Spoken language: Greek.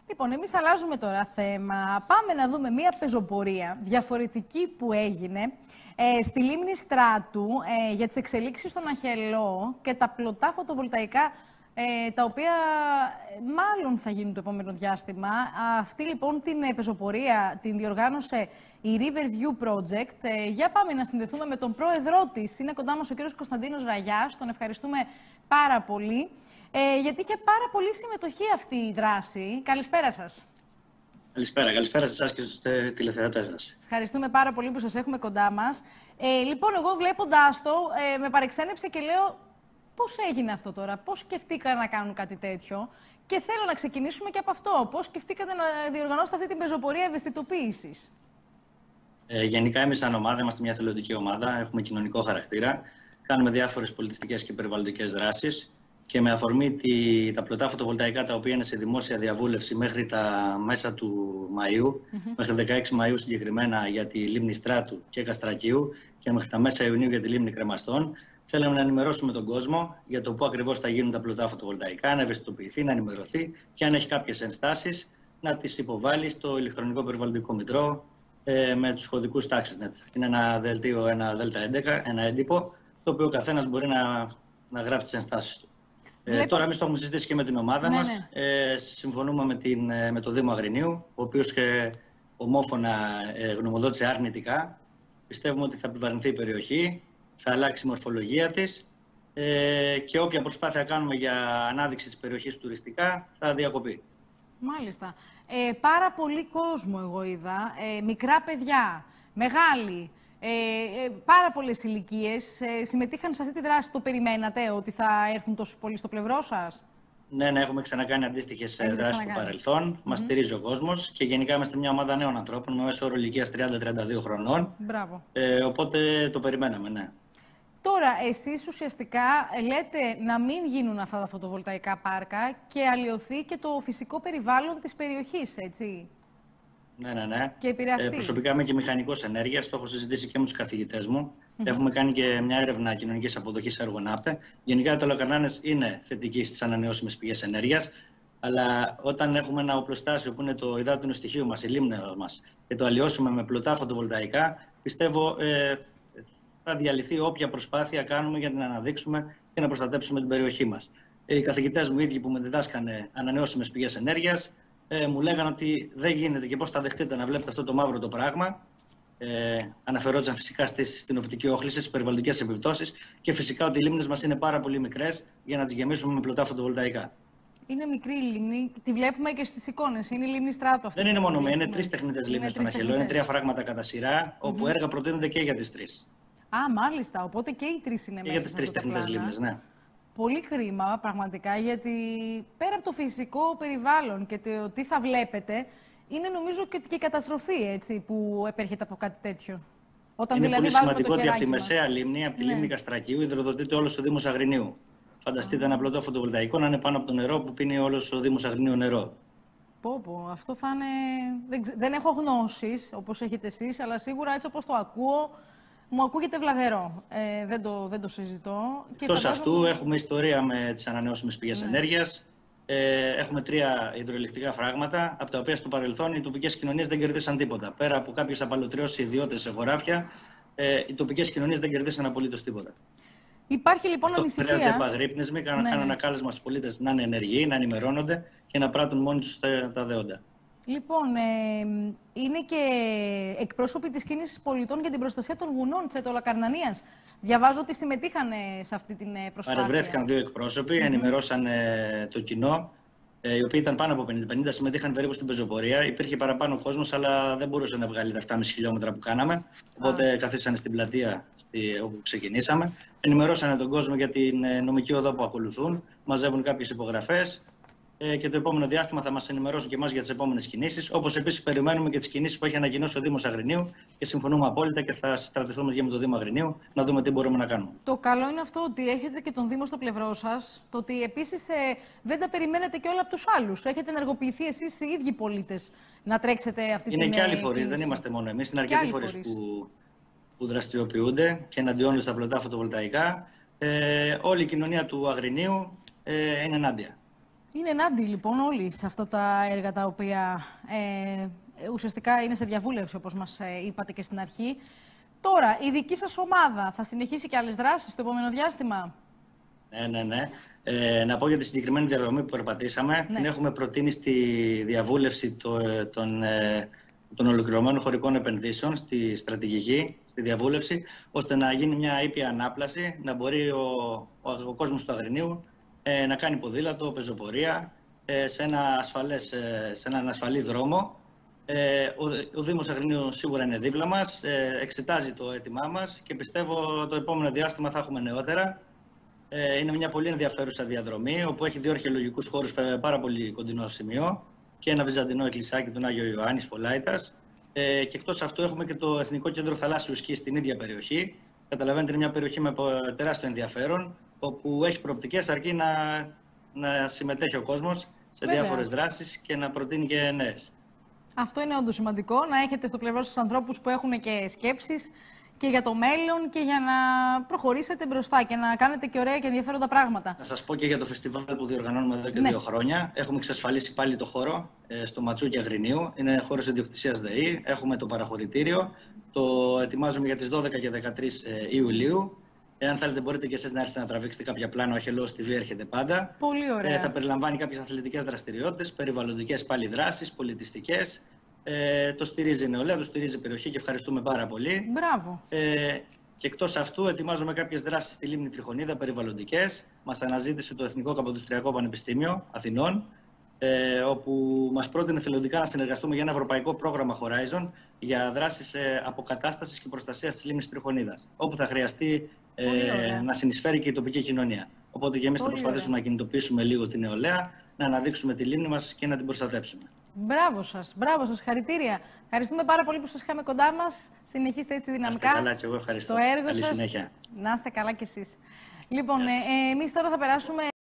Λοιπόν, εμείς αλλάζουμε τώρα θέμα. Πάμε να δούμε μία πεζοπορία διαφορετική που έγινε στη λίμνη Στράτου για τις εξελίξεις στον Αχελό και τα πλωτά φωτοβολταϊκά τα οποία μάλλον θα γίνουν το επόμενο διάστημα. Αυτή λοιπόν την πεζοπορία την διοργάνωσε η Riverview Project. Για πάμε να συνδεθούμε με τον πρόεδρό της. Είναι κοντά μας ο κύριος Κωνσταντίνος Ραγιάς. Τον ευχαριστούμε πάρα πολύ. Γιατί είχε πάρα πολύ συμμετοχή αυτή η δράση. Καλησπέρα σας. Καλησπέρα σε εσάς και στους τηλεθεατές σας. Ευχαριστούμε πάρα πολύ που σας έχουμε κοντά μας. Λοιπόν, εγώ βλέποντάς το, με παρεξένεψε και λέω πώς έγινε αυτό τώρα, πώς σκεφτήκαν να κάνουν κάτι τέτοιο. Και θέλω να ξεκινήσουμε και από αυτό. Πώς σκεφτήκατε να διοργανώσετε αυτή την πεζοπορία ευαισθητοποίησης? Γενικά, εμείς σαν ομάδα είμαστε μια εθελοντική ομάδα, έχουμε κοινωνικό χαρακτήρα. Κάνουμε διάφορες πολιτιστικές και περιβαλλοντικές δράσεις. Και με αφορμή τα πλωτά φωτοβολταϊκά τα οποία είναι σε δημόσια διαβούλευση μέχρι τα μέσα του Μαΐου, μέχρι 16 Μαΐου συγκεκριμένα για τη λίμνη Στράτου και Καστρακίου και μέχρι τα μέσα Ιουνίου για τη λίμνη Κρεμαστών, θέλαμε να ενημερώσουμε τον κόσμο για το πού ακριβώς θα γίνουν τα πλωτά φωτοβολταϊκά, να ευαισθητοποιηθεί, να ενημερωθεί και αν έχει κάποιες ενστάσεις να τις υποβάλει στο ηλεκτρονικό περιβαλλοντικό μητρό με τους κωδικούς TaxisNet. Είναι ένα δελτίο, ένα ΔΕΛΤΑ11, ένα έντυπο, το οποίο ο καθένας μπορεί να γράψει τις ενστάσεις του. Τώρα, εμείς το έχουμε συζητήσει και με την ομάδα μας. Συμφωνούμε με το Δήμο Αγρινίου, ο οποίος ομόφωνα γνωμοδότησε αρνητικά. Πιστεύουμε ότι θα επιβαρυνθεί η περιοχή, θα αλλάξει η μορφολογία της και όποια προσπάθεια κάνουμε για ανάδειξη της περιοχής τουριστικά θα διακοπεί. Μάλιστα. Πάρα πολύ κόσμο εγώ είδα, μικρά παιδιά, μεγάλοι. Πάρα πολλές ηλικίες συμμετείχαν σε αυτή τη δράση. Το περιμένατε ότι θα έρθουν τόσο πολύ στο πλευρό σας? Ναι, έχουμε ξανακάνει αντίστοιχες δράσεις στο παρελθόν. Μας στηρίζει ο κόσμος και γενικά είμαστε μια ομάδα νέων ανθρώπων με μέσο όρο ηλικίας 30-32 χρονών. Μπράβο. Οπότε το περιμέναμε, ναι. Τώρα, εσείς ουσιαστικά λέτε να μην γίνουν αυτά τα φωτοβολταϊκά πάρκα και αλλοιωθεί και το φυσικό περιβάλλον της περιοχής, έτσι? Ναι. Και επηρεαστεί. Προσωπικά είμαι και μηχανικός ενέργειας, το έχω συζητήσει και με τους καθηγητές μου. Έχουμε κάνει και μια έρευνα κοινωνικής αποδοχής έργων ΑΠΕ. Γενικά, οι τολοκαρνάνες είναι θετικοί στις ανανεώσιμες πηγές ενέργειας, αλλά όταν έχουμε ένα οπλοστάσιο που είναι το υδάτινο στοιχείο μας, η λίμνη μας, και το αλλοιώσουμε με πλωτά φωτοβολταϊκά, πιστεύω θα διαλυθεί όποια προσπάθεια κάνουμε για να την αναδείξουμε και να προστατέψουμε την περιοχή μας. Οι καθηγητές μου ίδιοι που με διδάσκανε ανανεώσιμες πηγές ενέργειας, μου λέγανε ότι δεν γίνεται και πώς θα δεχτείτε να βλέπετε αυτό το μαύρο το πράγμα. Αναφερόντουσαν φυσικά στην οπτική όχληση, στις περιβαλλοντικές επιπτώσεις και φυσικά ότι οι λίμνες μας είναι πάρα πολύ μικρές για να τις γεμίσουμε με πλωτά φωτοβολταϊκά. Είναι μικρή η λίμνη, τη βλέπουμε και στις εικόνες. Είναι η λίμνη Στράτου αυτή. Δεν είναι μόνο μία, είναι 3 τεχνητές λίμνες στον Αχελό. Είναι 3 φράγματα κατά σειρά, όπου έργα προτείνονται και για τις 3. Μάλιστα. Οπότε και οι 3 είναι μέσα. Και για τις 3 τεχνητές λίμνες, ναι. Πολύ κρίμα, πραγματικά, γιατί πέρα από το φυσικό περιβάλλον και το τι θα βλέπετε, είναι νομίζω και η καταστροφή, έτσι, που επέρχεται από κάτι τέτοιο. Όταν είναι δηλαδή πολύ σημαντικό ότι από τη μεσαία λίμνη, από τη λίμνη Καστρακίου, υδροδοτείται όλος ο Δήμος Αγρινίου. Φανταστείτε ένα πλωτό φωτοβολταϊκό να είναι πάνω από το νερό που πίνει όλος ο Δήμος Αγρινίου νερό. Αυτό θα είναι... Δεν έχω γνώσεις, όπως έχετε εσείς, αλλά σίγουρα έτσι όπως το ακούω, μου ακούγεται βλαβερό. Δεν το συζητώ. Εκτός αυτού, έχουμε ιστορία με τις ανανεώσιμες πηγές ενέργειας. Έχουμε 3 υδροηλεκτρικά φράγματα, από τα οποία στο παρελθόν οι τοπικές κοινωνίες δεν κερδίσαν τίποτα. Πέρα από κάποιες απαλωτριώσεις ιδιώτες σε χωράφια, οι τοπικές κοινωνίες δεν κερδίσαν απολύτως τίποτα. Υπάρχει λοιπόν ανησυχία. Χρειάζεται επαγρύπνισμα, κάνω ένα κάλεσμα στους πολίτες να είναι ενεργοί, να ενημερώνονται και να πράττουν μόνοι τους τα δέοντα. Λοιπόν, είναι και εκπρόσωποι της κίνησης πολιτών για την προστασία των βουνών της Αιτωλακαρνανίας. Διαβάζω ότι συμμετείχαν σε αυτή την προσπάθεια. Παρευρέθηκαν 2 εκπρόσωποι, ενημερώσαν το κοινό, οι οποίοι ήταν πάνω από 50, συμμετείχαν περίπου στην πεζοπορία. Υπήρχε παραπάνω κόσμος, αλλά δεν μπορούσε να βγάλει τα 7,5 χιλιόμετρα που κάναμε. Οπότε καθίσανε στην πλατεία όπου ξεκινήσαμε. Ενημερώσανε τον κόσμο για την νομική οδό που ακολουθούν, μαζεύουν κάποιες υπογραφές. Και το επόμενο διάστημα θα μας ενημερώσουν και εμάς για τις επόμενες κινήσεις. Όπως επίσης περιμένουμε και τις κινήσεις που έχει ανακοινώσει ο Δήμος Αγρινίου και συμφωνούμε απόλυτα και θα συστρατευτούμε και με το Δήμο Αγρινίου να δούμε τι μπορούμε να κάνουμε. Το καλό είναι αυτό ότι έχετε και τον Δήμο στο πλευρό σας. Το ότι επίσης δεν τα περιμένετε και όλα από τους άλλους. Έχετε ενεργοποιηθεί εσείς οι ίδιοι πολίτες να τρέξετε αυτή την. Είναι και άλλοι φορείς, δεν είμαστε μόνο εμείς. Είναι αρκετοί φορείς που δραστηριοποιούνται και εναντιώνουν στα πλωτά φωτοβολταϊκά. Όλη η κοινωνία του Αγρινίου είναι ενάντια. Είναι ενάντια λοιπόν όλοι σε αυτά τα έργα τα οποία ουσιαστικά είναι σε διαβούλευση, όπως μας είπατε και στην αρχή. Τώρα, η δική σας ομάδα θα συνεχίσει και άλλες δράσεις στο επόμενο διάστημα? Ναι. Να πω για τη συγκεκριμένη διαδρομή που περπατήσαμε. Ναι. Την έχουμε προτείνει στη διαβούλευση των ολοκληρωμένων χωρικών επενδύσεων, στη στρατηγική, στη διαβούλευση, ώστε να γίνει μια ήπια ανάπλαση, να μπορεί ο κόσμος του Αγρινίου να κάνει ποδήλατο, πεζοπορία, σε έναν ασφαλή δρόμο. Ο Δήμος Αγρινίου σίγουρα είναι δίπλα μας, εξετάζει το αίτημά μας και πιστεύω το επόμενο διάστημα θα έχουμε νεότερα. Είναι μια πολύ ενδιαφέρουσα διαδρομή, όπου έχει 2 αρχαιολογικούς χώρους σε πάρα πολύ κοντινό σημείο και ένα βυζαντινό εκκλησάκι, τον Άγιο Ιωάννης Πολάητας. Και εκτός αυτού έχουμε και το Εθνικό Κέντρο Θαλάσσιου Σκι στην ίδια περιοχή. Καταλαβαίνετε, είναι μια περιοχή με τεράστιο ενδιαφέρον, όπου έχει προοπτικές αρκεί να συμμετέχει ο κόσμος σε διάφορες δράσεις και να προτείνει και νέες. Αυτό είναι όντως σημαντικό, να έχετε στο πλευρό στους ανθρώπους που έχουν και σκέψεις και για το μέλλον και για να προχωρήσετε μπροστά και να κάνετε και ωραία και ενδιαφέροντα πράγματα. Να σας πω και για το φεστιβάλ που διοργανώνουμε εδώ και 2 χρόνια. Έχουμε εξασφαλίσει πάλι το χώρο στο Ματσούκι Αγρινίου. Είναι χώρος ιδιοκτησίας ΔΕΗ. Έχουμε το παραχωρητήριο. Το ετοιμάζουμε για τις 12 και 13 Ιουλίου. Εάν θέλετε, μπορείτε και εσείς να έρθετε να τραβήξετε κάποια πλάνα. Ο Αχαιλλώος TV έρχεται πάντα. Πολύ ωραία. Θα περιλαμβάνει κάποιες αθλητικές δραστηριότητες, περιβαλλοντικές πάλι δράσεις, πολιτιστικές. Το στηρίζει η νεολαία, το στηρίζει η περιοχή και ευχαριστούμε πάρα πολύ. Μπράβο. Και εκτός αυτού, ετοιμάζουμε κάποιες δράσεις στη Λίμνη Τριχονίδα, περιβαλλοντικές. Μας αναζήτησε το Εθνικό Καποδιστριακό Πανεπιστήμιο Αθηνών, όπου μας πρότεινε θελοντικά να συνεργαστούμε για ένα ευρωπαϊκό πρόγραμμα Horizon για δράσεις αποκατάστασης και προστασίας της Λίμνης Τριχονίδας, όπου θα χρειαστεί να συνεισφέρει και η τοπική κοινωνία. Οπότε και εμείς θα προσπαθήσουμε να κινητοποιήσουμε λίγο την νεολαία, να αναδείξουμε τη λίμνη μας και να την προστατεύσουμε. Μπράβο σας, χαρητήρια. Ευχαριστούμε πάρα πολύ που σας είχαμε κοντά μας. Συνεχίστε έτσι δυναμικά. Να είστε καλά και εγώ ευχαριστώ. Το έργο Καλή σας. συνέχεια. Να είστε καλά κι εσείς. Λοιπόν, εμείς τώρα θα περάσουμε